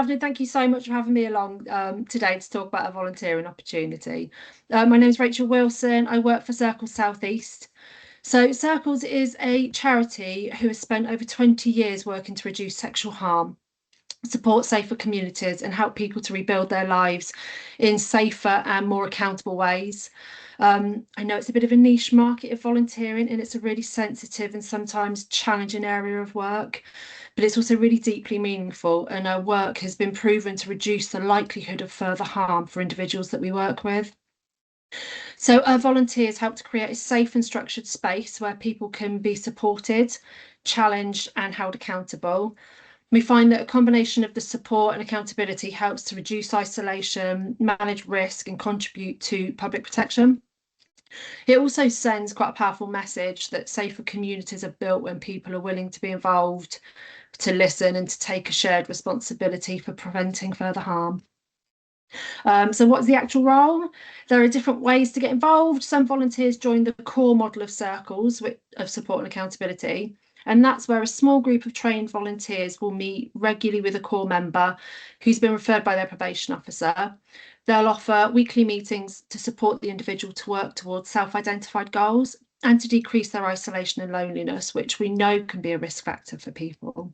Thank you so much for having me along today to talk about a volunteering opportunity. My name is Rachel Wilson. I work for Circles South East. So Circles is a charity who has spent over 20 years working to reduce sexual harm, support safer communities and help people to rebuild their lives in safer and more accountable ways. I know it's a bit of a niche market of volunteering and it's a really sensitive and sometimes challenging area of work, but it's also really deeply meaningful, and our work has been proven to reduce the likelihood of further harm for individuals that we work with. So our volunteers help to create a safe and structured space where people can be supported, challenged and held accountable. We find that a combination of the support and accountability helps to reduce isolation, manage risk and contribute to public protection. It also sends quite a powerful message that safer communities are built when people are willing to be involved, to listen and to take a shared responsibility for preventing further harm. So what's the actual role? There are different ways to get involved. Some volunteers join the core model of Circles of support and accountability. And that's where a small group of trained volunteers will meet regularly with a core member who's been referred by their probation officer. They'll offer weekly meetings to support the individual to work towards self-identified goals and to decrease their isolation and loneliness, which we know can be a risk factor for people.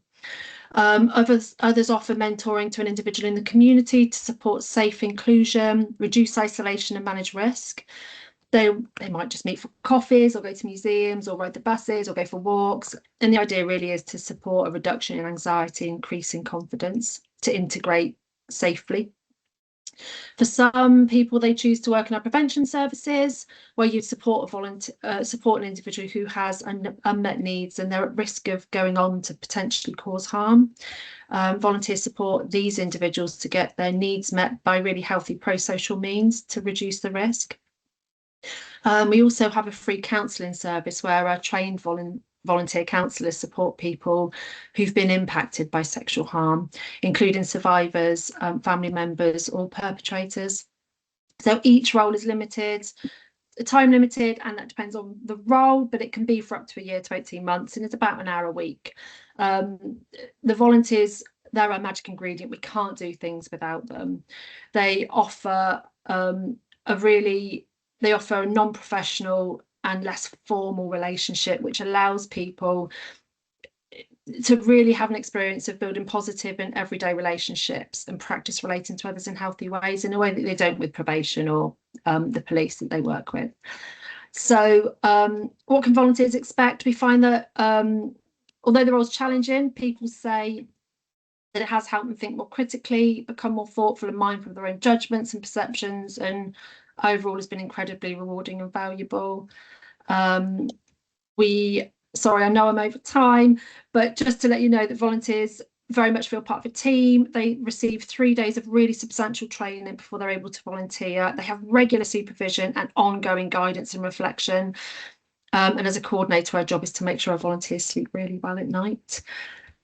Others offer mentoring to an individual in the community to support safe inclusion, reduce isolation and manage risk. They might just meet for coffees or go to museums or ride the buses or go for walks. And the idea really is to support a reduction in anxiety, increasing confidence, to integrate safely. For some people, they choose to work in our prevention services, where you support support an individual who has unmet needs and they're at risk of going on to potentially cause harm. Volunteers support these individuals to get their needs met by really healthy pro-social means to reduce the risk. We also have a free counselling service where our trained volunteer counsellors support people who've been impacted by sexual harm, including survivors, family members or perpetrators. So each role is limited, time limited, and that depends on the role, but it can be for up to a year to 18 months and it's about an hour a week. The volunteers, they're our magic ingredient. We can't do things without them. They offer they offer a non-professional and less formal relationship, which allows people to really have an experience of building positive and everyday relationships and practice relating to others in healthy ways in a way that they don't with probation or the police that they work with. So what can volunteers expect? We find that although the role's challenging, people say that it has helped them think more critically, become more thoughtful and mindful of their own judgments and perceptions, and overall has been incredibly rewarding and valuable. Sorry, I know I'm over time, but just to let you know that volunteers very much feel part of a team. They receive 3 days of really substantial training before they're able to volunteer. They have regular supervision and ongoing guidance and reflection. And as a coordinator, our job is to make sure our volunteers sleep really well at night.